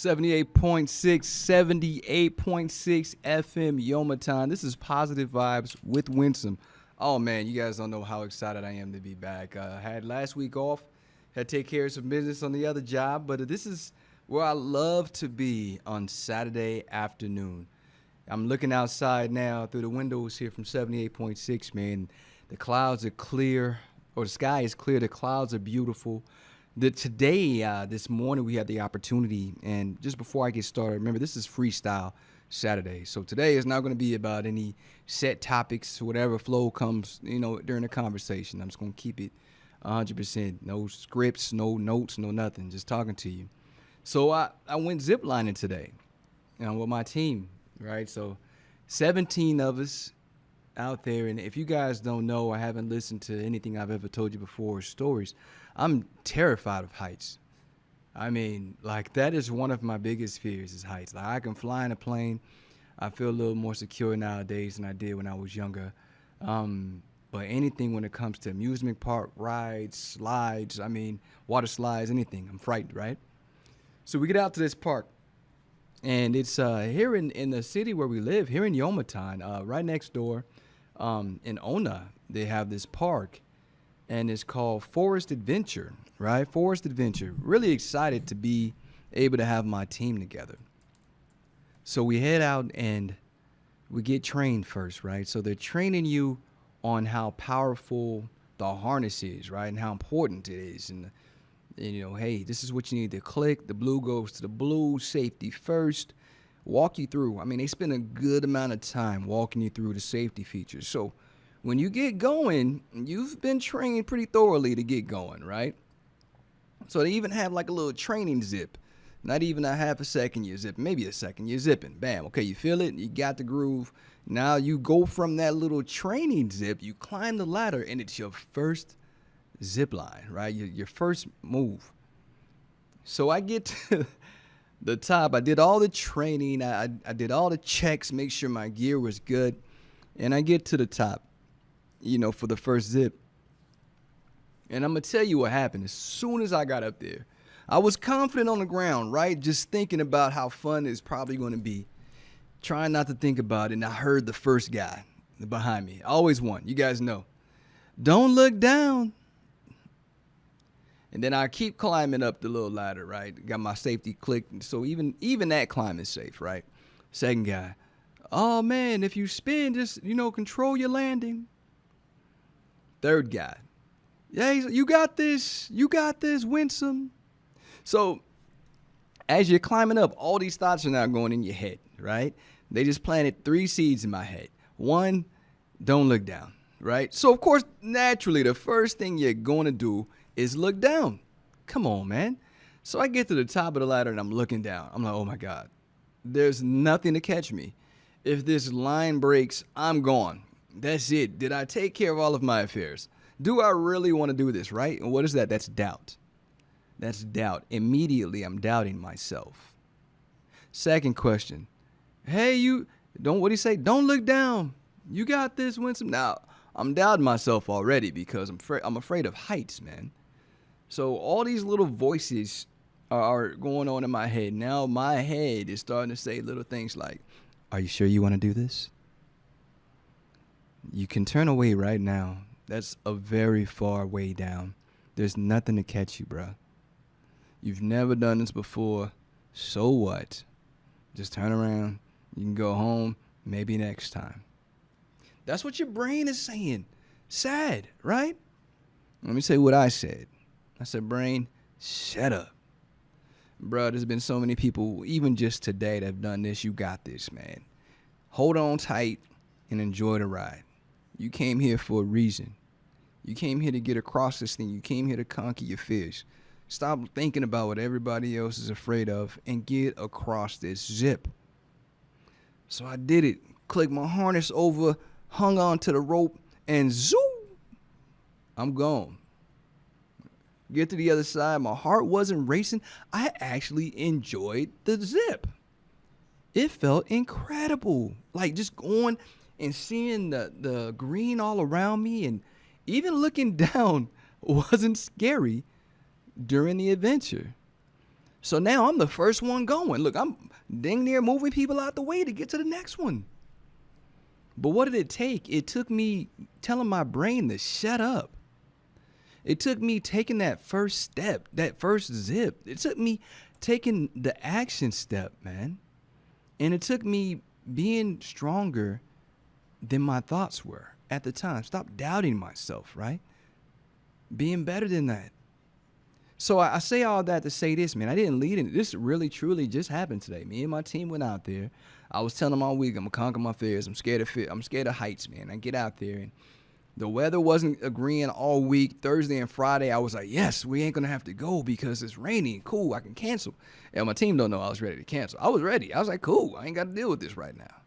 78.6 FM Yomaton. This is Positive Vibes with Winsome. Oh man, you guys don't know how excited I am to be back. Had last week off, had to take care of some business on the other job, but this is where I love to be on Saturday afternoon. I'm looking outside now through the windows here from 78.6, man. The clouds are clear, or the sky is clear. The clouds are beautiful. This morning, we had the opportunity, and just before I get started, remember, this is Freestyle Saturday. So today is not going to be about any set topics, whatever flow comes, during the conversation. I'm just going to keep it 100%. No scripts, no notes, no nothing. Just talking to you. So I went ziplining today, with my team, right? So 17 of us out there, and if you guys don't know, I haven't listened to anything I've ever told you before or stories, I'm terrified of heights. I mean, that is one of my biggest fears is heights. I can fly in a plane. I feel a little more secure nowadays than I did when I was younger. But anything when it comes to amusement park rides, slides, water slides, anything, I'm frightened, right? So we get out to this park, and it's here in the city where we live, here in Yomaton, right next door in Ona, they have this park. And it's called Forest Adventure, right? Forest Adventure. Really excited to be able to have my team together. So we head out and we get trained first, right? So they're training you on how powerful the harness is, right? And how important it is. And hey, this is what you need to click. The blue goes to the blue, safety first. Walk you through. They spend a good amount of time walking you through the safety features. So when you get going, you've been trained pretty thoroughly to get going, right? So they even have a little training zip. Not even a half a second you're zipping, maybe a second you're zipping. Bam, okay, you feel it, you got the groove. Now you go from that little training zip, you climb the ladder, and it's your first zip line, right? Your first move. So I get to the top. I did all the training. I did all the checks, make sure my gear was good. And I get to the top, for the first zip. And I'm going to tell you what happened. As soon as I got up there, I was confident on the ground, right? Just thinking about how fun it's probably going to be. Trying not to think about it. And I heard the first guy behind me. Always one. You guys know. Don't look down. And then I keep climbing up the little ladder, right? Got my safety clicked. So even that climb is safe, right? Second guy. Oh, man, if you spin, just, control your landing. Third guy. Yeah, you got this. You got this, Winsome. So as you're climbing up, all these thoughts are now going in your head, right? They just planted 3 seeds in my head. 1, don't look down, right? So, of course, naturally, the first thing you're going to do is look down. Come on, man. So I get to the top of the ladder, and I'm looking down. I'm like, oh, my God. There's nothing to catch me. If this line breaks, I'm gone. That's it. Did I take care of all of my affairs? Do I really want to do this, right? And what is that? That's doubt. That's doubt. Immediately, I'm doubting myself. Second question. Hey, what do you say? Don't look down. You got this, Winsome. Now, I'm doubting myself already because I'm afraid of heights, man. So all these little voices are going on in my head. Now my head is starting to say little things like, are you sure you want to do this? You can turn away right now. That's a very far way down. There's nothing to catch you, bro. You've never done this before. So what? Just turn around. You can go home. Maybe next time. That's what your brain is saying. Sad, right? Let me say what I said. I said, brain, shut up. Bro, there's been so many people, even just today, that have done this. You got this, man. Hold on tight and enjoy the ride. You came here for a reason. You came here to get across this thing. You came here to conquer your fears. Stop thinking about what everybody else is afraid of and get across this zip. So I did it. Clicked my harness over, hung on to the rope, and zoom, I'm gone. Get to the other side. My heart wasn't racing. I actually enjoyed the zip. It felt incredible. Just going and seeing the green all around me, and even looking down wasn't scary during the adventure. So now I'm the first one going. Look, I'm dang near moving people out the way to get to the next one. But what did it take? It took me telling my brain to shut up. It took me taking that first step, that first zip. It took me taking the action step, man. And it took me being stronger than my thoughts were at the time. Stop doubting myself, right? Being better than that. So I say all that to say this, man. I didn't lead in. This really, truly just happened today. Me and my team went out there. I was telling them all week, I'm going to conquer my fears. I'm scared of heights, man. I get out there, and the weather wasn't agreeing all week. Thursday and Friday, I was like, yes, we ain't going to have to go because it's raining. Cool, I can cancel. And my team don't know I was ready to cancel. I was ready. I was like, cool, I ain't got to deal with this right now.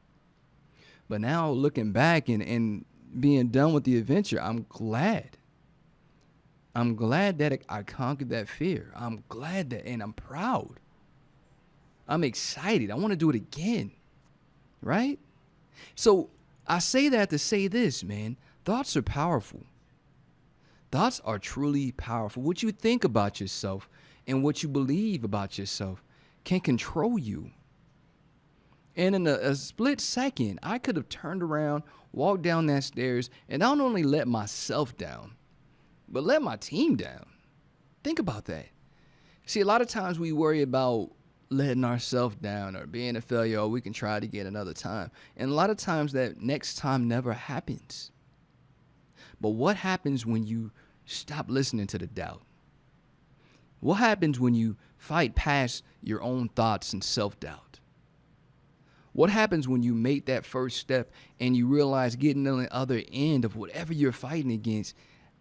But now looking back and being done with the adventure, I'm glad. I'm glad that I conquered that fear. I'm glad that, and I'm proud. I'm excited. I want to do it again, right? So I say that to say this, man. Thoughts are powerful. Thoughts are truly powerful. What you think about yourself and what you believe about yourself can control you. And in a split second, I could have turned around, walked down that stairs, and not only let myself down, but let my team down. Think about that. See, a lot of times we worry about letting ourselves down or being a failure, or we can try it again another time. And a lot of times that next time never happens. But what happens when you stop listening to the doubt? What happens when you fight past your own thoughts and self-doubt? What happens when you make that first step and you realize getting on the other end of whatever you're fighting against,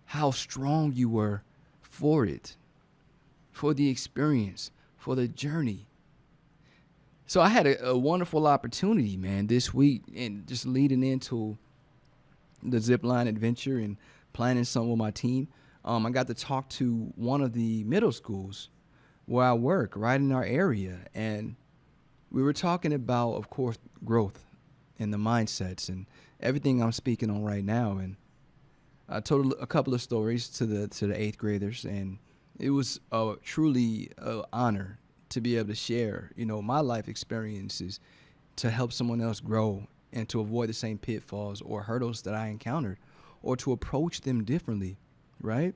how strong you were for it, for the experience, for the journey? So I had a wonderful opportunity, man, this week, and just leading into the zipline adventure and planning something with my team. I got to talk to one of the middle schools where I work, right in our area, and we were talking about, of course, growth and the mindsets and everything I'm speaking on right now. And I told a couple of stories to the eighth graders, and it was truly an honor to be able to share, my life experiences to help someone else grow and to avoid the same pitfalls or hurdles that I encountered, or to approach them differently, right?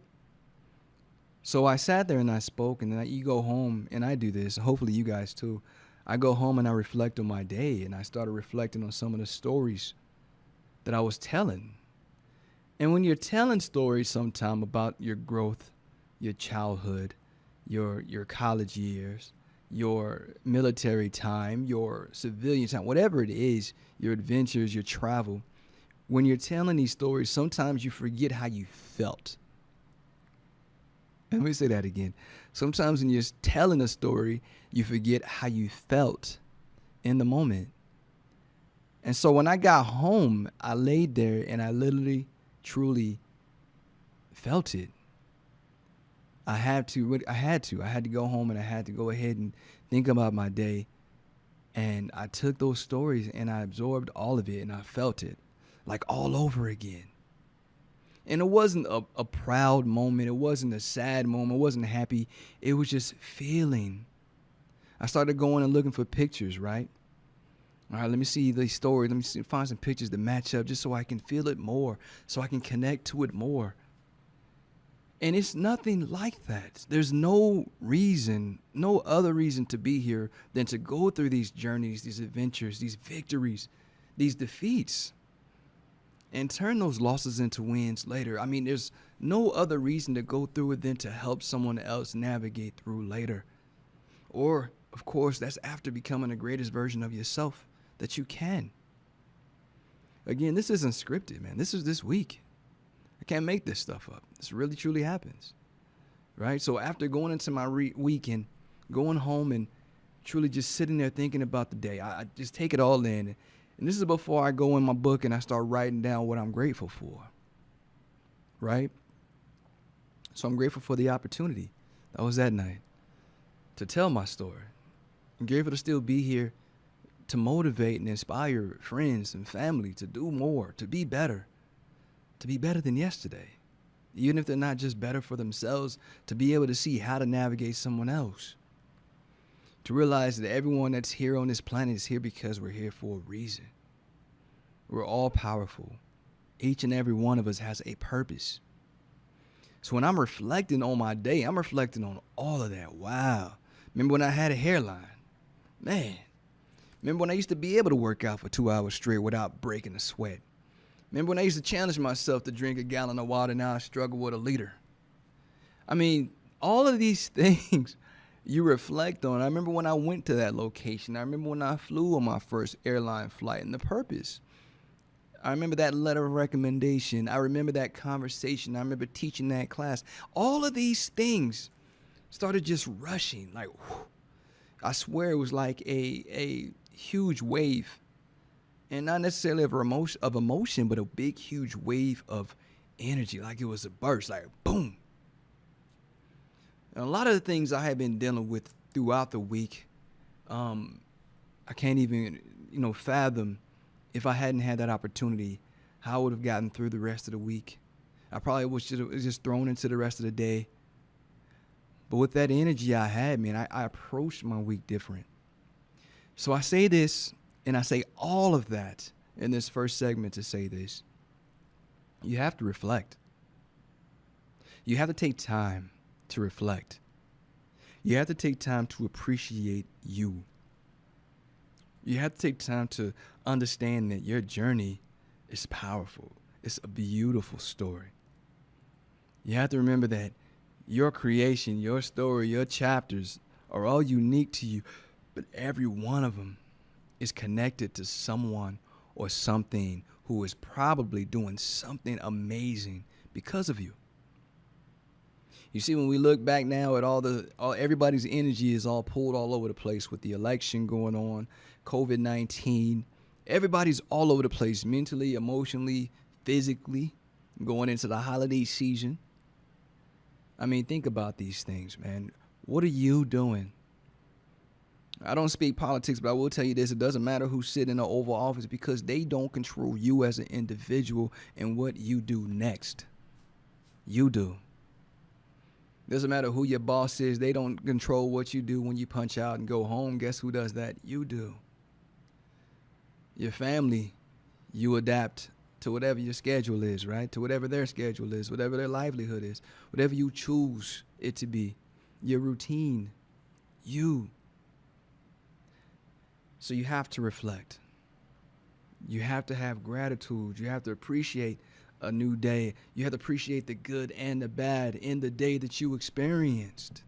So I sat there and I spoke, and then you go home, and I do this, hopefully you guys too. I go home and I reflect on my day, and I started reflecting on some of the stories that I was telling. And when you're telling stories sometime about your growth, your childhood, your college years, your military time, your civilian time, whatever it is, your adventures, your travel, when you're telling these stories, sometimes you forget how you felt. Let me say that again. Sometimes when you're telling a story, you forget how you felt in the moment. And so when I got home, I laid there and I literally, truly felt it. I had to go home, and I had to go ahead and think about my day. And I took those stories and I absorbed all of it, and I felt it like all over again. And it wasn't a proud moment. It wasn't a sad moment. It wasn't happy. It was just feeling. I started going and looking for pictures, right? All right, let me see these stories. Let me find some pictures that match up just so I can feel it more, so I can connect to it more. And it's nothing like that. There's no other reason to be here than to go through these journeys, these adventures, these victories, these defeats, and turn those losses into wins later. I mean, there's no other reason to go through it than to help someone else navigate through later. Or, of course, that's after becoming the greatest version of yourself that you can. Again, this isn't scripted, man. This is this week. I can't make this stuff up. This really, truly happens, right? So after going into my week and going home and truly just sitting there thinking about the day, I just take it all in. And this is before I go in my book and I start writing down what I'm grateful for, right? So I'm grateful for the opportunity that was that night to tell my story. I'm grateful to still be here to motivate and inspire friends and family to do more, to be better than yesterday. Even if they're not just better for themselves, to be able to see how to navigate someone else. To realize that everyone that's here on this planet is here because we're here for a reason. We're all powerful. Each and every one of us has a purpose. So when I'm reflecting on my day, I'm reflecting on all of that. Wow. Remember when I had a hairline? Man. Remember when I used to be able to work out for 2 hours straight without breaking a sweat? Remember when I used to challenge myself to drink a gallon of water, now I struggle with a liter? I mean, all of these things you reflect on. I remember when I went to that location. I remember when I flew on my first airline flight and the purpose. I remember that letter of recommendation. I remember that conversation. I remember teaching that class. All of these things started just rushing. Like, whew. I swear it was like a huge wave. And not necessarily of emotion, but a big, huge wave of energy. Like it was a burst, like boom. And a lot of the things I have been dealing with throughout the week, I can't even, fathom if I hadn't had that opportunity, how I would have gotten through the rest of the week. I probably was just thrown into the rest of the day. But with that energy I had, man, I approached my week different. So I say this, and I say all of that in this first segment to say this. You have to reflect. You have to take time to reflect. You have to take time to appreciate you. You have to take time to understand that your journey is powerful. It's a beautiful story. You have to remember that your creation, your story, your chapters are all unique to you, but every one of them is connected to someone or something who is probably doing something amazing because of you. You see, when we look back now at everybody's energy is all pulled all over the place with the election going on, COVID-19. Everybody's all over the place mentally, emotionally, physically, going into the holiday season. I mean, think about these things, man. What are you doing? I don't speak politics, but I will tell you this. It doesn't matter who's sitting in the Oval Office because they don't control you as an individual and what you do next. You do. Doesn't matter who your boss is. They don't control what you do when you punch out and go home. Guess who does that? You do. Your family, you adapt to whatever your schedule is, right? To whatever their schedule is, whatever their livelihood is, whatever you choose it to be. Your routine, you. So you have to reflect. You have to have gratitude. You have to appreciate a new day. You have to appreciate the good and the bad in the day that you experienced.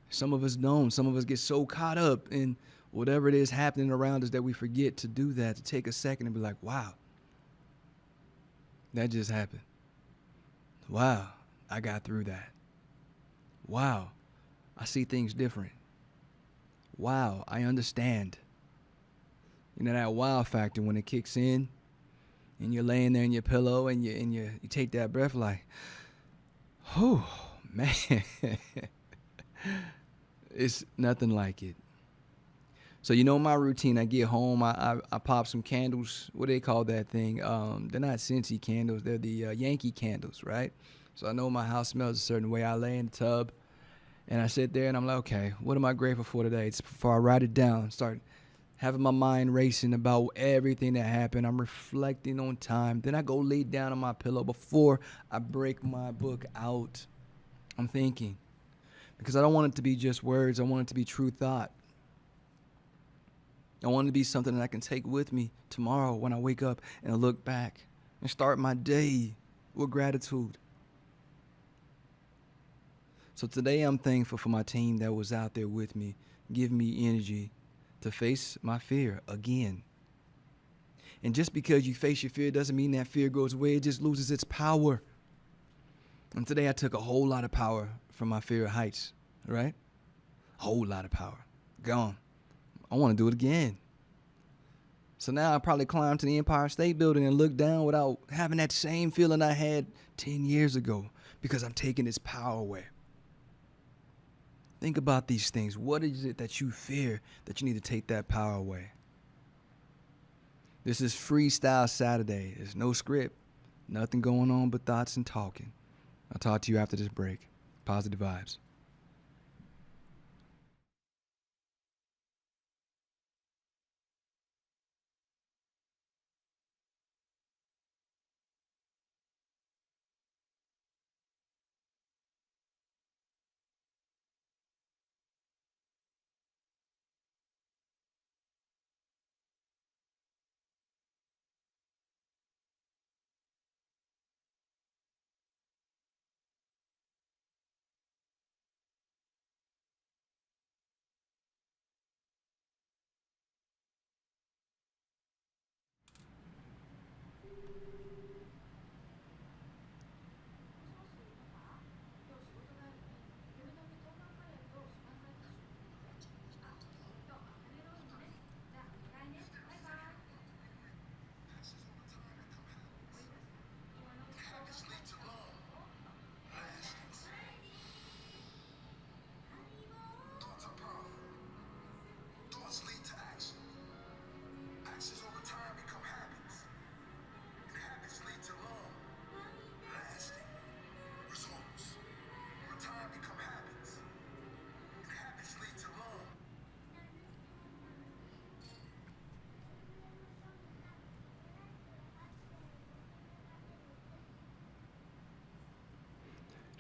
Some of us don't. Some of us get so caught up in whatever it is happening around us that we forget to do that, to take a second and be like, wow, that just happened. Wow, I got through that. Wow, I see things different. Wow, I understand. You know, that wow factor when it kicks in and you're laying there in your pillow and you take that breath like, oh, man. It's nothing like it. So my routine, I get home, I pop some candles. What do they call that thing? They're not Scentsy candles. They're the Yankee candles, right? So I know my house smells a certain way. I lay in the tub and I sit there and I'm like, okay, what am I grateful for today? It's before I write it down, start having my mind racing about everything that happened. I'm reflecting on time. Then I go lay down on my pillow before I break my book out. I'm thinking. Because I don't want it to be just words. I want it to be true thought. I want it to be something that I can take with me tomorrow when I wake up and I look back and start my day with gratitude. So today I'm thankful for my team that was out there with me, giving me energy to face my fear again. And just because you face your fear doesn't mean that fear goes away. It just loses its power. And today I took a whole lot of power from my fear of heights, right? A whole lot of power. Gone. I want to do it again. So now I probably climb to the Empire State Building and look down without having that same feeling I had 10 years ago because I'm taking its power away. Think about these things. What is it that you fear that you need to take that power away? This is Freestyle Saturday. There's no script. Nothing going on but thoughts and talking. I'll talk to you after this break. Positive vibes.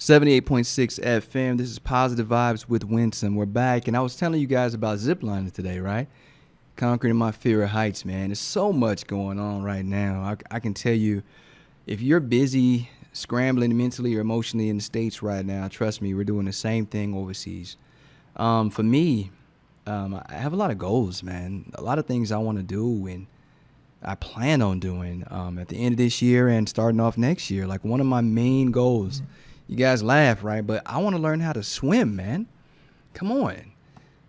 78.6 FM. This is Positive Vibes with Winsome. We're back, and I was telling you guys about ziplining today, right? Conquering my fear of heights, man. There's so much going on right now. I can tell you, if you're busy scrambling mentally or emotionally in the States right now, trust me, we're doing the same thing overseas. For me, I have a lot of goals, man. A lot of things I want to do and I plan on doing at the end of this year and starting off next year. Like one of my main goals, you guys laugh, right? But I want to learn how to swim, man. Come on.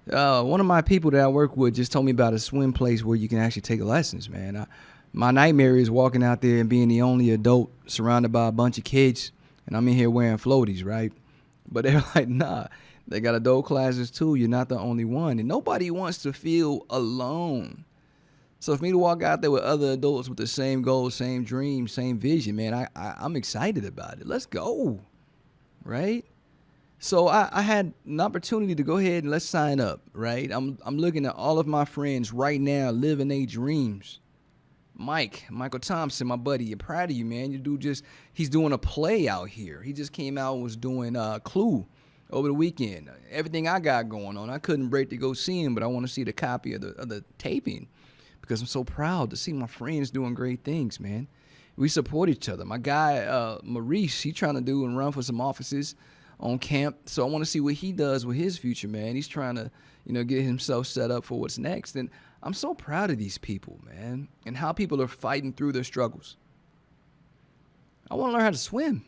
One of my people that I work with just told me about a swim place where you can actually take lessons, man. My nightmare is walking out there and being the only adult surrounded by a bunch of kids, and I'm in here wearing floaties, right? But they're like, nah, they got adult classes too. You're not the only one, and nobody wants to feel alone. So for me to walk out there with other adults with the same goals, same dreams, same vision, man, I'm excited about it. Let's go, right? So I had an opportunity to go ahead and let's sign up, right? I'm looking at all of my friends right now living their dreams. Michael Thompson, my buddy, I'm proud of you, man. You dude he's doing a play out here. He just came out and was doing Clue over the weekend. Everything I got going on, I couldn't break to go see him, but I want to see the copy of the taping because I'm so proud to see my friends doing great things, man. We support each other. My guy, Maurice, he trying to do and run for some offices on camp. So I want to see what he does with his future, man. He's trying to, get himself set up for what's next. And I'm so proud of these people, man, and how people are fighting through their struggles. I want to learn how to swim.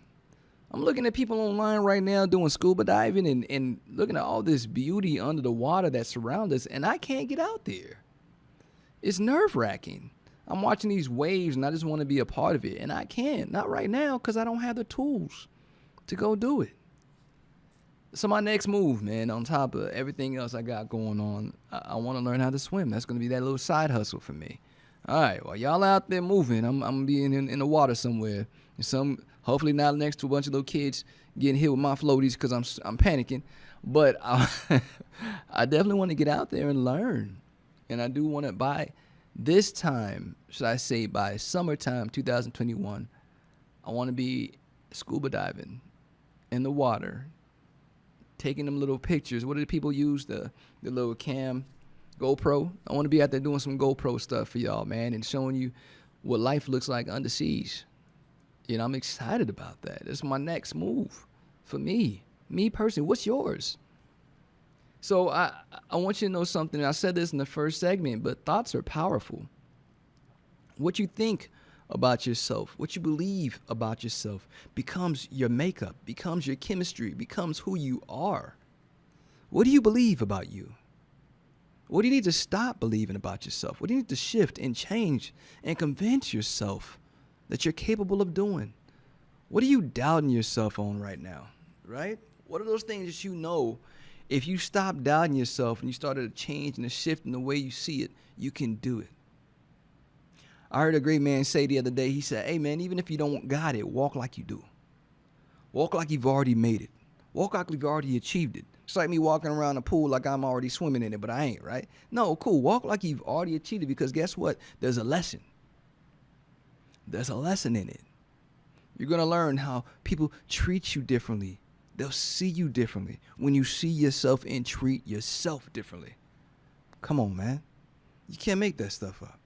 I'm looking at people online right now doing scuba diving and looking at all this beauty under the water that surrounds us, and I can't get out there. It's nerve-wracking. I'm watching these waves, and I just want to be a part of it, and I can't. Not right now because I don't have the tools to go do it. So my next move, man, on top of everything else I got going on, I want to learn how to swim. That's going to be that little side hustle for me. All right, while y'all out there moving, I'm going to be in the water somewhere. Hopefully not next to a bunch of little kids getting hit with my floaties because I'm panicking. But I definitely want to get out there and learn. And I do want to, by this time, should I say by summertime 2021, I want to be scuba diving in the water, taking them little pictures. What do people use? The little cam, GoPro. I want to be out there doing some GoPro stuff for y'all, man, and showing you what life looks like under siege. I'm excited about that. That's my next move for me personally. What's yours? So I want you to know something. I said this in the first segment, but thoughts are powerful. What you think about yourself, what you believe about yourself becomes your makeup, becomes your chemistry, becomes who you are. What do you believe about you? What do you need to stop believing about yourself? What do you need to shift and change and convince yourself that you're capable of doing? What are you doubting yourself on right now, right? What are those things that if you stop doubting yourself and you started to change and a shift in the way you see it, you can do it. I heard a great man say the other day, he said, hey, man, even if you don't got it, walk like you do. Walk like you've already made it. Walk like you've already achieved it. It's like me walking around the pool like I'm already swimming in it, but I ain't, right? No, cool. Walk like you've already achieved it because guess what? There's a lesson. There's a lesson in it. You're going to learn how people treat you differently. They'll see you differently when you see yourself and treat yourself differently. Come on, man. You can't make that stuff up.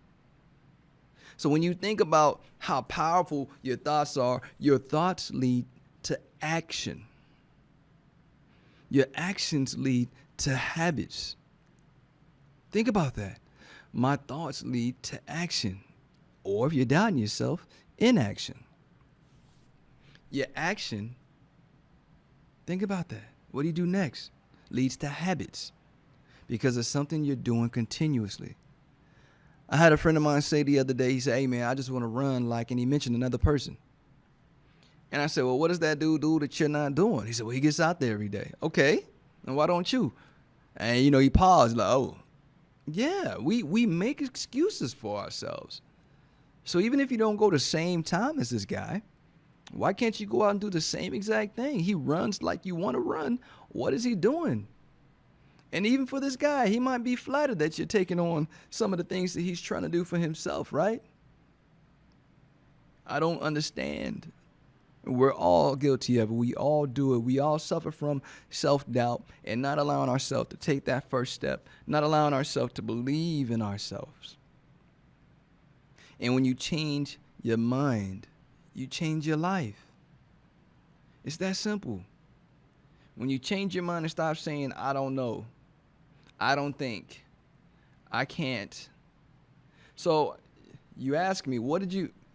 So when you think about how powerful your thoughts are, your thoughts lead to action. Your actions lead to habits. Think about that. My thoughts lead to action. Or if you're doubting yourself, inaction. Your action, think about that. What do you do next? Leads to habits. Because it's something you're doing continuously. I had a friend of mine say the other day, he said, hey, man, I just want to run like, and he mentioned another person. And I said, well, what does that dude do that you're not doing? He said, well, he gets out there every day. Okay, and why don't you? And, he paused like, oh, yeah, we make excuses for ourselves. So even if you don't go the same time as this guy, why can't you go out and do the same exact thing? He runs like you want to run. What is he doing? And even for this guy, he might be flattered that you're taking on some of the things that he's trying to do for himself, right? I don't understand We're all guilty of it. We all do it. We all suffer from self-doubt and not allowing ourselves to take that first step, not allowing ourselves to believe in ourselves. And when you change your mind, you change your life. It's that simple. When you change your mind and stop saying, I don't know, I don't think, I can't. So you ask me,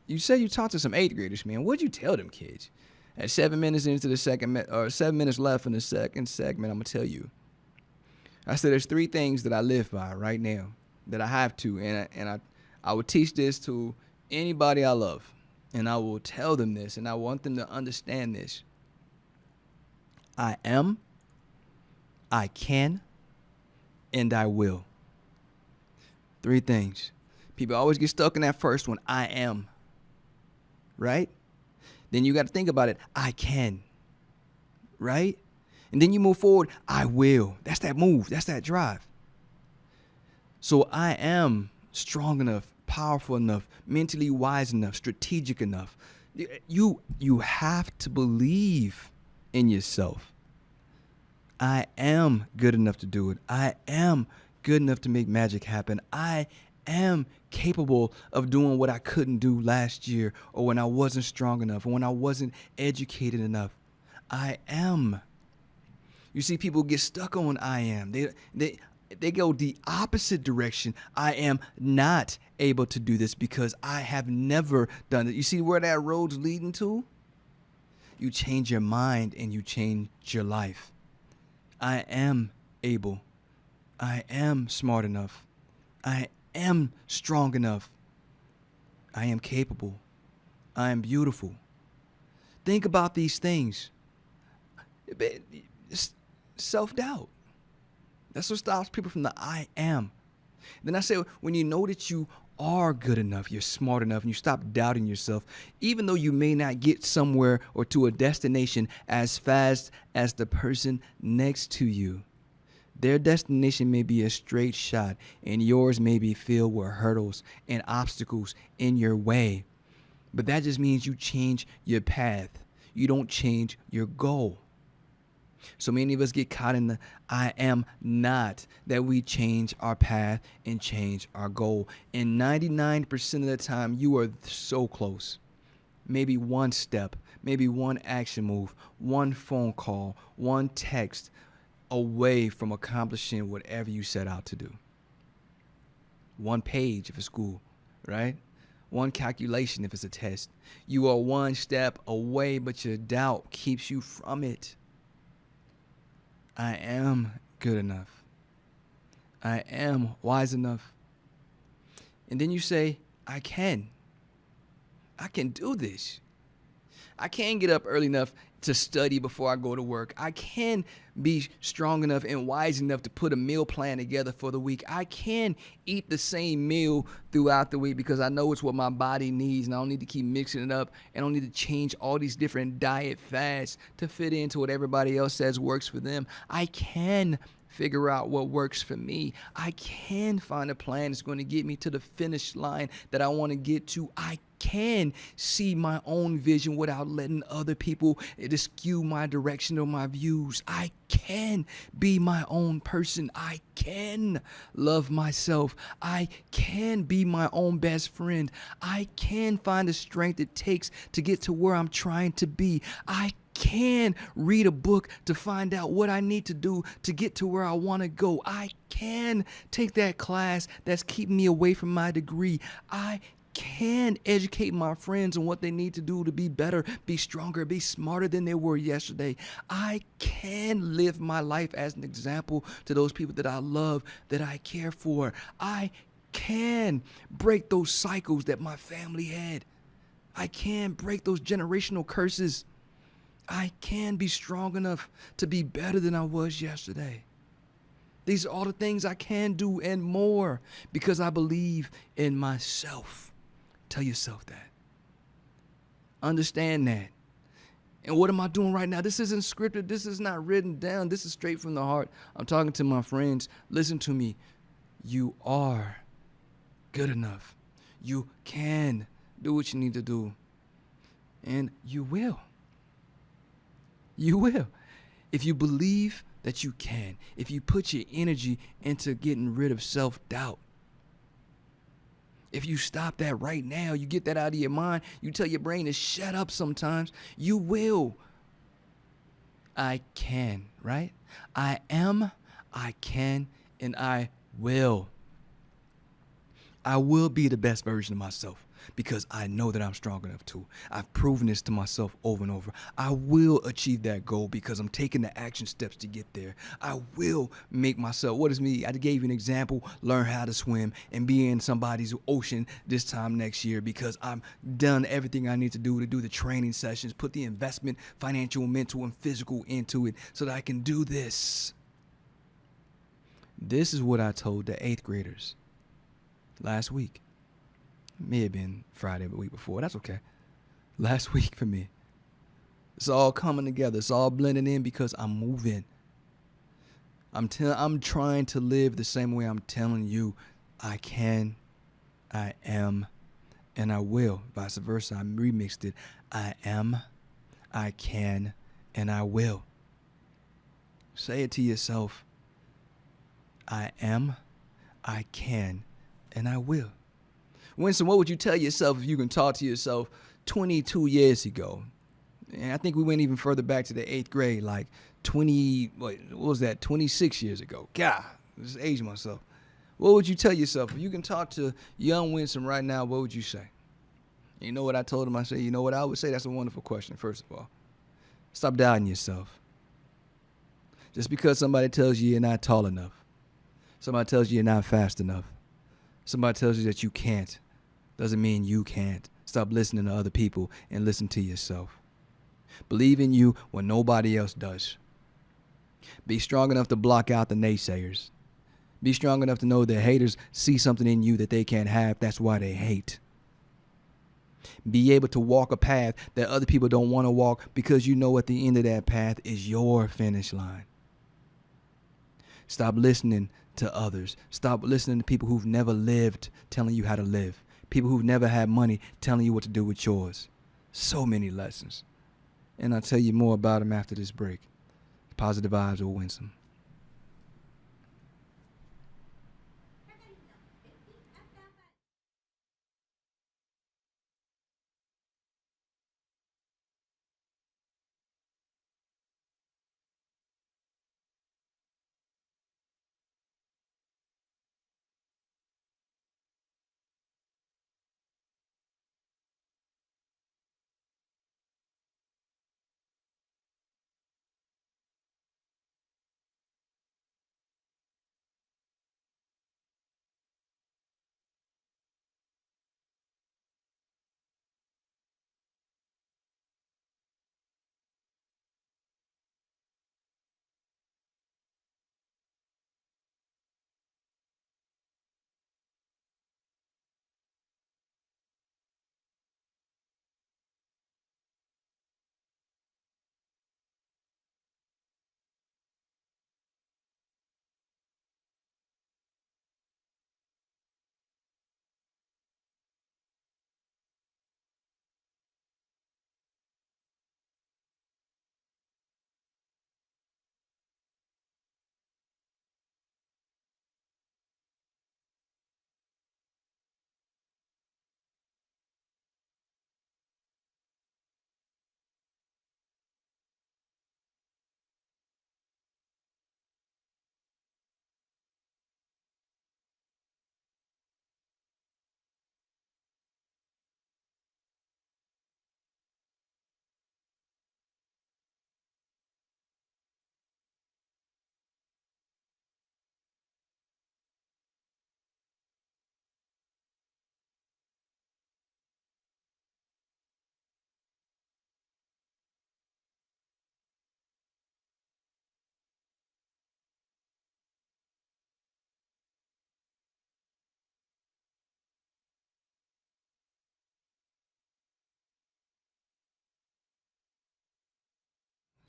you said you talked to some eighth graders, man. What'd you tell them kids? At 7 minutes into the or 7 minutes left in the second segment, I'm going to tell you. I said there's 3 things that I live by right now that I have to. And I would teach this to anybody I love. And I will tell them this. And I want them to understand this. I am, I can, and I will. 3 things. People always get stuck in that first one, I am. Right? Then you got to think about it, I can. Right? And then you move forward, I will. That's that move. That's that drive. So I am strong enough, powerful enough, mentally wise enough, strategic enough. You have to believe in yourself. I am good enough to do it. I am good enough to make magic happen. I am capable of doing what I couldn't do last year, or when I wasn't strong enough, or when I wasn't educated enough. I am. You see, people get stuck on I am. They go the opposite direction. I am not able to do this because I have never done it. You see where that road's leading to? You change your mind and you change your life. I am able. I am smart enough. I am strong enough. I am capable. I am beautiful. Think about these things. Self-doubt. That's what stops people from the I am. Then I say, when you know that you are good enough, you're smart enough, and you stop doubting yourself, even though you may not get somewhere or to a destination as fast as the person next to you. Their destination may be a straight shot, and yours may be filled with hurdles and obstacles in your way. But that just means you change your path. You don't change your goal. So many of us get caught in the I am not, that we change our path and change our goal. And 99% of the time, you are so close. Maybe one step, maybe one action move, one phone call, one text away from accomplishing whatever you set out to do. One page if it's school, right? One calculation if it's a test. You are one step away, but your doubt keeps you from it. I am good enough. I am wise enough. And then you say, I can do this. I can get up early enough to study before I go to work. I can be strong enough and wise enough to put a meal plan together for the week. I can eat the same meal throughout the week because I know it's what my body needs, and I don't need to keep mixing it up, and I don't need to change all these different diet fads to fit into what everybody else says works for them. I can figure out what works for me. I can find a plan that's going to get me to the finish line that I want to get to. I can see my own vision without letting other people skew my direction or my views. I can be my own person. I can love myself. I can be my own best friend. I can find the strength it takes to get to where I'm trying to be. I can read a book to find out what I need to do to get to where I want to go. I can take that class that's keeping me away from my degree. I can educate my friends on what they need to do to be better, be stronger, be smarter than they were yesterday. I can live my life as an example to those people that I love, that I care for. I can break those cycles that my family had. I can break those generational curses. I can be strong enough to be better than I was yesterday. These are all the things I can do and more because I believe in myself. Tell yourself that. Understand that. And what am I doing right now? This isn't scripted. This is not written down. This is straight from the heart. I'm talking to my friends. Listen to me. You are good enough. You can do what you need to do. And you will. You will. If you believe that you can, if you put your energy into getting rid of self-doubt, if you stop that right now, you get that out of your mind, you tell your brain to shut up sometimes, you will. I can, right? I am, I can, and I will. I will be the best version of myself because I know that I'm strong enough to. I've proven this to myself over and over. I will achieve that goal because I'm taking the action steps to get there. I will make myself, what is me? I gave you an example, learn how to swim and be in somebody's ocean this time next year because I've done everything I need to do the training sessions, put the investment, financial, mental, and physical into it so that I can do this. This is what I told the 8th graders last week. It may have been Friday, the week before. That's okay. Last week for me. It's all coming together. It's all blending in because I'm moving. I'm trying to live the same way I'm telling you I can, I am, and I will. Vice versa. I remixed it. I am, I can, and I will. Say it to yourself. I am, I can, and I will. Winston, what would you tell yourself if you can talk to yourself 22 years ago? And I think we went even further back to the 8th grade, like 26 years ago. God, I just aged myself. What would you tell yourself? If you can talk to young Winston right now, what would you say? You know what I told him? I said, you know what I would say? That's a wonderful question, first of all. Stop doubting yourself. Just because somebody tells you you're not tall enough, somebody tells you you're not fast enough, somebody tells you that you can't, doesn't mean you can't. Stop listening to other people and listen to yourself. Believe in you when nobody else does. Be strong enough to block out the naysayers. Be strong enough to know that haters see something in you that they can't have. That's why they hate. Be able to walk a path that other people don't want to walk because you know at the end of that path is your finish line. Stop listening to others. Stop listening to people who've never lived telling you how to live. People who've never had money telling you what to do with yours. So many lessons. And I'll tell you more about them after this break. Positive vibes will win some.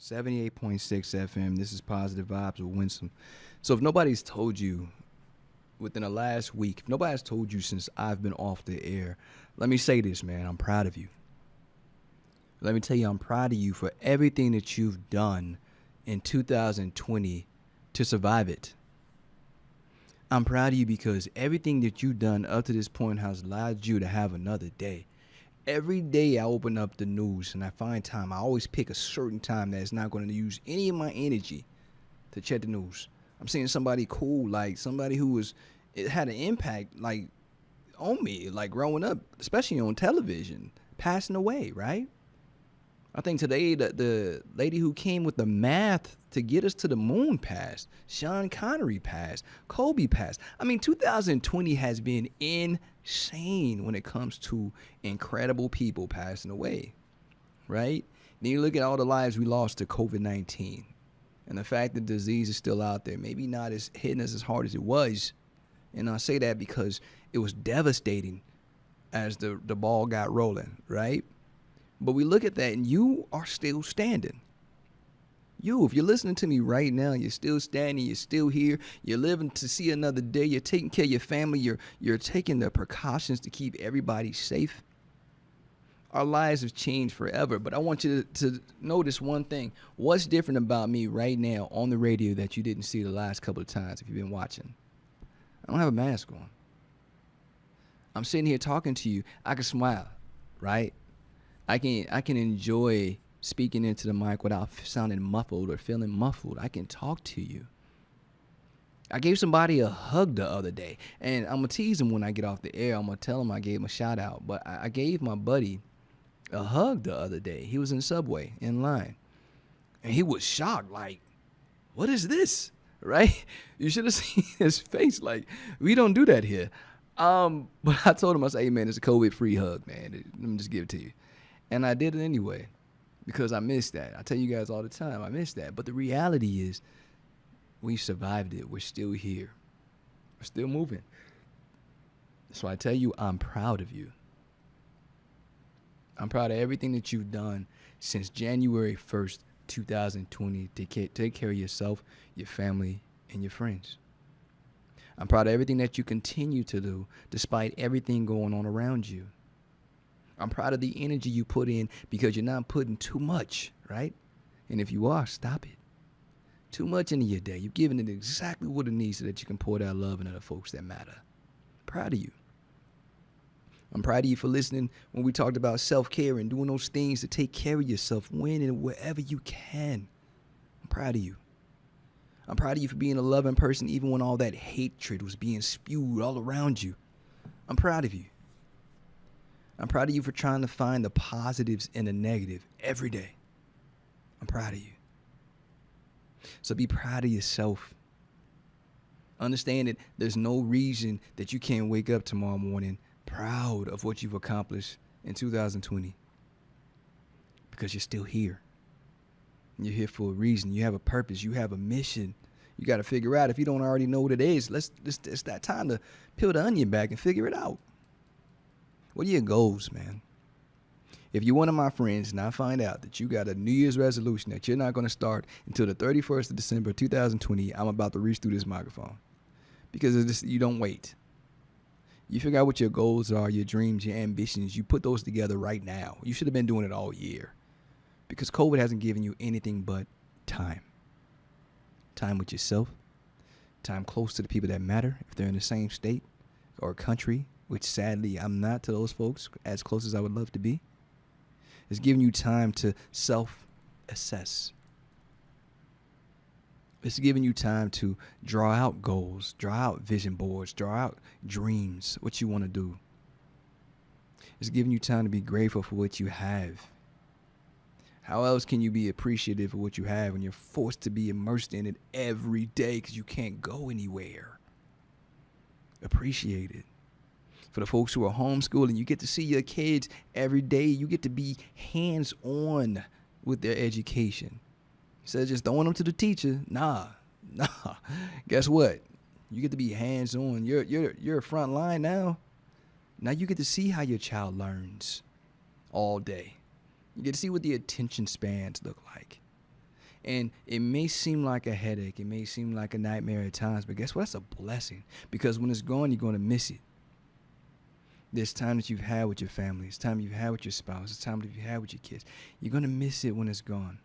'78.6 FM. This is Positive Vibes with Winsome. So if nobody's told you within the last week, if nobody's told you since I've been off the air, let me say this, man. I'm proud of you. Let me tell you, I'm proud of you for everything that you've done in 2020 to survive it. I'm proud of you because everything that you've done up to this point has allowed you to have another day. Every day I open up the news and I find time, I always pick a certain time that's not going to use any of my energy to check the news. I'm seeing somebody cool, like somebody it had an impact, like on me, like growing up, especially on television, passing away, right? I think today the lady who came with the math to get us to the moon passed. Sean Connery passed. Kobe passed. I mean, 2020 has been insane when it comes to incredible people passing away, right? Then you look at all the lives we lost to COVID-19 and the fact that the disease is still out there, maybe not as hitting us as hard as it was. And I say that because it was devastating as the ball got rolling, right? But we look at that and you are still standing. If you're listening to me right now, you're still standing, you're still here, you're living to see another day, you're taking care of your family, you're taking the precautions to keep everybody safe. Our lives have changed forever, but I want you to notice one thing. What's different about me right now on the radio that you didn't see the last couple of times if you've been watching? I don't have a mask on. I'm sitting here talking to you. I can smile, right? I can enjoy speaking into the mic without sounding muffled or feeling muffled. I can talk to you. I gave somebody a hug the other day, and I'm going to tease him when I get off the air. I'm going to tell him I gave him a shout out, but I gave my buddy a hug the other day. He was in the subway in line, and he was shocked, like, what is this, right? You should have seen his face, like, we don't do that here. But I told him, I said, hey, man, it's a COVID-free hug, man. Let me just give it to you. And I did it anyway because I miss that. I tell you guys all the time, I miss that. But the reality is we survived it. We're still here. We're still moving. So I tell you, I'm proud of you. I'm proud of everything that you've done since January 1st, 2020 to take care of yourself, your family, and your friends. I'm proud of everything that you continue to do despite everything going on around you. I'm proud of the energy you put in because you're not putting too much, right? And if you are, stop it. Too much into your day. You're giving it exactly what it needs so that you can pour that love into the folks that matter. Proud of you. I'm proud of you for listening when we talked about self-care and doing those things to take care of yourself when and wherever you can. I'm proud of you. I'm proud of you for being a loving person even when all that hatred was being spewed all around you. I'm proud of you. I'm proud of you for trying to find the positives in the negative every day. I'm proud of you. So be proud of yourself. Understand that there's no reason that you can't wake up tomorrow morning proud of what you've accomplished in 2020 because you're still here. You're here for a reason. You have a purpose. You have a mission. You got to figure out. If you don't already know what it is, it's that time to peel the onion back and figure it out. What are your goals, man? If you're one of my friends and I find out that you got a New Year's resolution that you're not going to start until the 31st of December 2020, I'm about to reach through this microphone because you don't wait. You figure out what your goals are, your dreams, your ambitions. You put those together right now. You should have been doing it all year because COVID hasn't given you anything but time. Time with yourself, time close to the people that matter if they're in the same state or country, which sadly I'm not to those folks as close as I would love to be. It's giving you time to self-assess. It's giving you time to draw out goals, draw out vision boards, draw out dreams, what you want to do. It's giving you time to be grateful for what you have. How else can you be appreciative of what you have when you're forced to be immersed in it every day because you can't go anywhere? Appreciate it. For the folks who are homeschooling, you get to see your kids every day. You get to be hands-on with their education. Instead of just throwing them to the teacher, nah. Guess what? You get to be hands-on. You're a front line now. Now you get to see how your child learns all day. You get to see what the attention spans look like. And it may seem like a headache. It may seem like a nightmare at times. But guess what? That's a blessing. Because when it's gone, you're going to miss it. This time that you've had with your family, this time you've had with your spouse, this time that you've had with your kids, you're going to miss it when it's gone.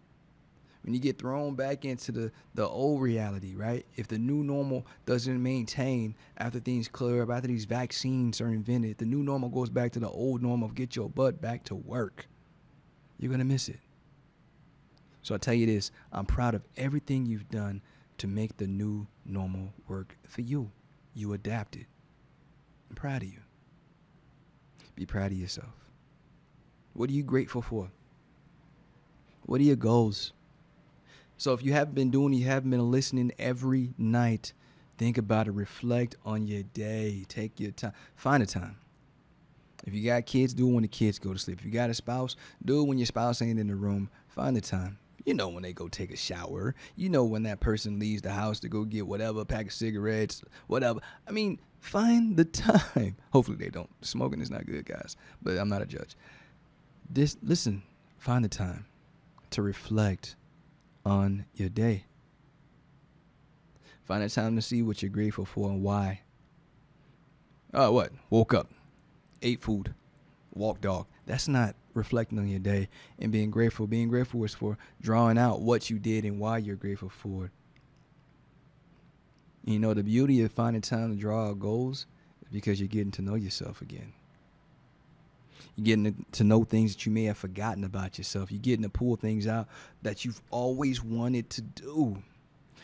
When you get thrown back into the old reality, right? If the new normal doesn't maintain after things clear up, after these vaccines are invented, the new normal goes back to the old normal of get your butt back to work. You're going to miss it. So I tell you this, I'm proud of everything you've done to make the new normal work for you. You adapted. I'm proud of you. Be proud of yourself. What are you grateful for? What are your goals? So if you haven't been listening every night, think about it. Reflect on your day. Take your time. Find a time. If you got kids, do it when the kids go to sleep. If you got a spouse, do it when your spouse ain't in the room. Find the time. You know when they go take a shower. You know when that person leaves the house to go get whatever, a pack of cigarettes, whatever. I mean, find the time. Hopefully they don't. Smoking is not good, guys. But I'm not a judge. Listen, find the time to reflect on your day. Find the time to see what you're grateful for and why. What? Woke up, ate food, walked dog. That's not reflecting on your day and being grateful. Being grateful is for drawing out what you did and why you're grateful for it. You know, the beauty of finding time to draw out goals is because you're getting to know yourself again. You're getting to know things that you may have forgotten about yourself. You're getting to pull things out that you've always wanted to do.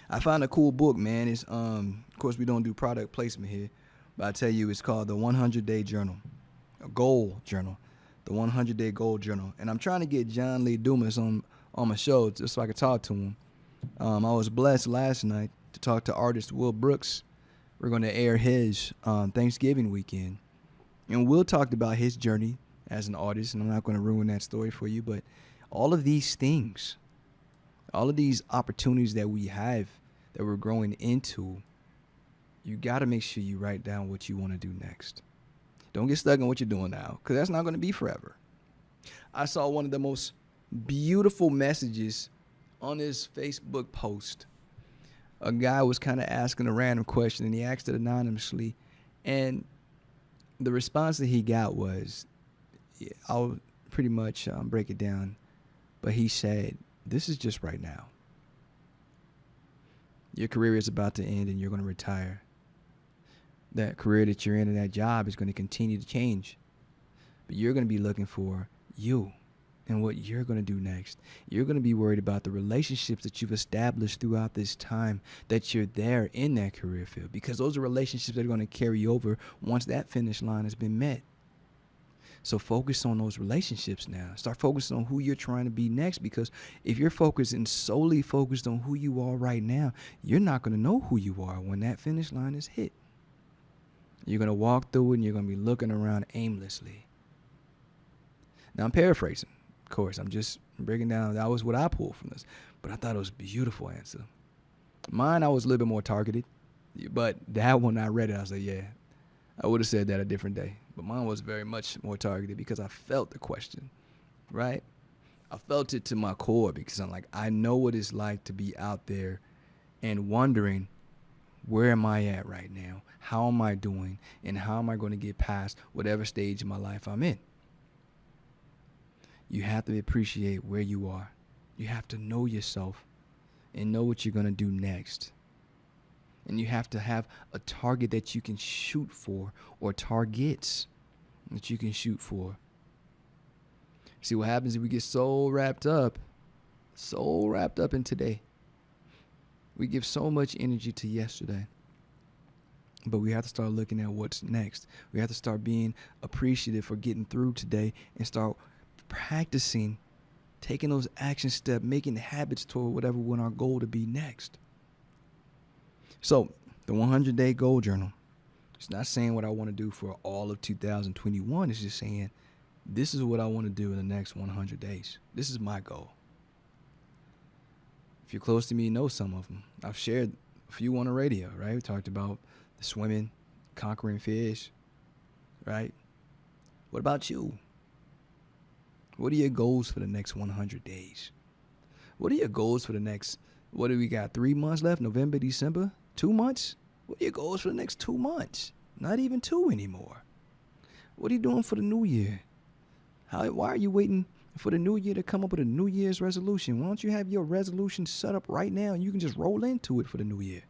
I found a cool book, man. It's of course we don't do product placement here, but I tell you, it's called the 100-Day Journal, a goal journal, the 100-Day Goal Journal. And I'm trying to get John Lee Dumas on my show just so I could talk to him. I was blessed last night to talk to artist Will Brooks. We're going to air his Thanksgiving weekend, and Will talked about his journey as an artist, and I'm not going to ruin that story for you, but all of these things, all of these opportunities that we have that we're growing into, you got to make sure you write down what you want to do next. Don't get stuck on what you're doing now, because that's not going to be forever. I saw one of the most beautiful messages on his Facebook post. A guy was kind of asking a random question, and he asked it anonymously, and the response that he got was, I'll pretty much break it down, but he said, this is just right now. Your career is about to end and you're going to retire. That career that you're in and that job is going to continue to change, but you're going to be looking for you and what you're going to do next. You're going to be worried about the relationships that you've established throughout this time that you're there in that career field, because those are relationships that are going to carry over once that finish line has been met. So focus on those relationships now. Start focusing on who you're trying to be next, because if you're solely focused on who you are right now, you're not going to know who you are when that finish line is hit. You're going to walk through it and you're going to be looking around aimlessly. Now, I'm paraphrasing. Of course, I'm just breaking down. That was what I pulled from this. But I thought it was a beautiful answer. Mine, I was a little bit more targeted. But that one, I read it, I was like, yeah, I would have said that a different day. But mine was very much more targeted because I felt the question, right? I felt it to my core because I'm like, I know what it's like to be out there and wondering, where am I at right now? How am I doing? And how am I going to get past whatever stage of my life I'm in? You have to appreciate where you are. You have to know yourself and know what you're going to do next. And you have to have a target that you can shoot for, or targets that you can shoot for. See, what happens is we get so wrapped up in today. We give so much energy to yesterday. But we have to start looking at what's next. We have to start being appreciative for getting through today and start practicing, taking those action steps, making habits toward whatever we want our goal to be next. So, the 100-Day Goal Journal, it's not saying what I want to do for all of 2021. It's just saying, this is what I want to do in the next 100 days. This is my goal. If you're close to me, you know some of them. I've shared a few on the radio, right? We talked about the swimming, conquering fish, right? What about you? What are your goals for the next 100 days? What are your goals for the next, what do we got, 3 months left? November, December? 2 months? What are your goals for the next 2 months? Not even 2 anymore. What are you doing for the new year? Why are you waiting for the new year to come up with a New Year's resolution? Why don't you have your resolution set up right now and you can just roll into it for the new year?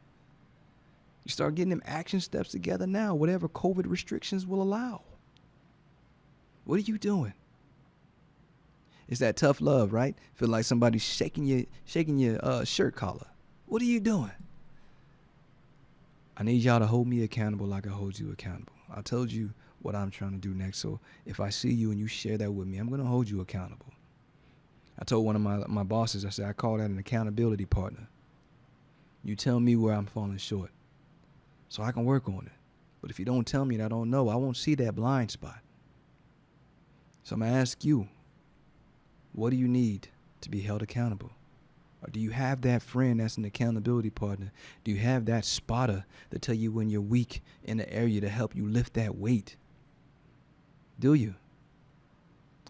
You start getting them action steps together now, whatever COVID restrictions will allow. What are you doing? It's that tough love, right? Feel like somebody's shaking your shirt collar. What are you doing? I need y'all to hold me accountable like I hold you accountable. I told you what I'm trying to do next. So if I see you and you share that with me, I'm going to hold you accountable. I told one of my bosses, I said, I call that an accountability partner. You tell me where I'm falling short so I can work on it. But if you don't tell me and I don't know, I won't see that blind spot. So I'm going to ask you, what do you need to be held accountable? Or do you have that friend that's an accountability partner? Do you have that spotter to tell you when you're weak in the area to help you lift that weight? Do you?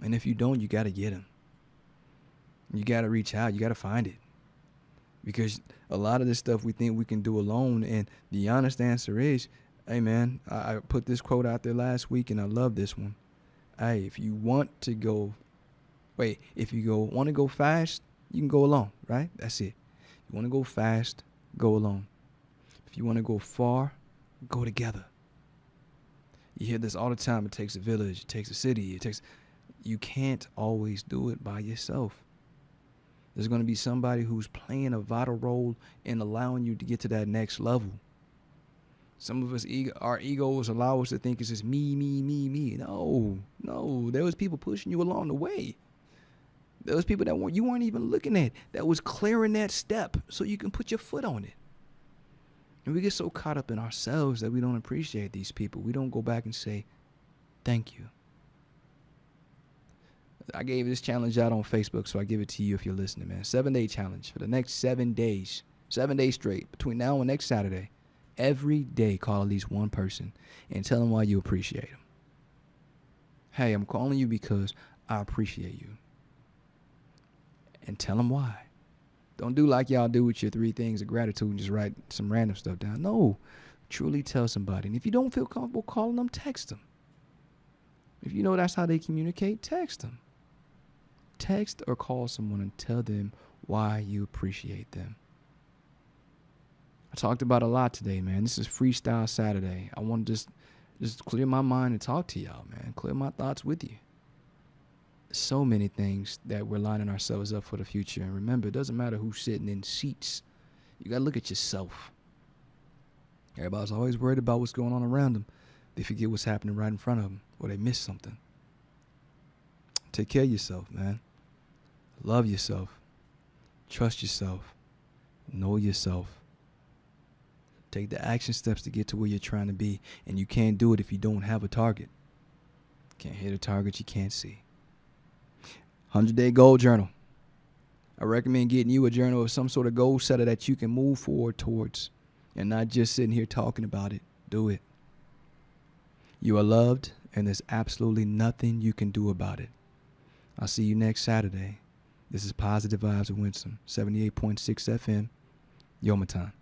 And if you don't, you got to get him. You got to reach out. You got to find it. Because a lot of this stuff we think we can do alone. And the honest answer is, hey, man, I put this quote out there last week, and I love this one. Hey, if you want to go fast, you can go alone, right? That's it. You want to go fast, go alone. If you want to go far, go together. You hear this all the time. It takes a village. It takes a city. You can't always do it by yourself. There's going to be somebody who's playing a vital role in allowing you to get to that next level. Some of us, our egos allow us to think it's just me. No. There was people pushing you along the way. There was people that you weren't even looking at that was clearing that step so you can put your foot on it. And we get so caught up in ourselves that we don't appreciate these people. We don't go back and say, thank you. I gave this challenge out on Facebook, so I give it to you if you're listening, man. 7-day challenge for the next 7 days. 7 days straight. Between now and next Saturday. Every day, call at least one person and tell them why you appreciate them. Hey, I'm calling you because I appreciate you. And tell them why. Don't do like y'all do with your 3 things of gratitude and just write some random stuff down. No, truly tell somebody. And if you don't feel comfortable calling them, text them. If you know that's how they communicate, text them. Text or call someone and tell them why you appreciate them. I talked about a lot today, man. This is Freestyle Saturday. I want to just clear my mind and talk to y'all, man. Clear my thoughts with you. So many things that we're lining ourselves up for the future. And remember, it doesn't matter who's sitting in seats. You got to look at yourself. Everybody's always worried about what's going on around them. They forget what's happening right in front of them, or they miss something. Take care of yourself, man. Love yourself. Trust yourself. Know yourself. Take the action steps to get to where you're trying to be. And you can't do it if you don't have a target. Can't hit a target you can't see. 100-day goal journal. I recommend getting you a journal of some sort of goal setter that you can move forward towards and not just sitting here talking about it. Do it. You are loved, and there's absolutely nothing you can do about it. I'll see you next Saturday. This is Positive Vibes with Winsome, 78.6 FM, Yomatan.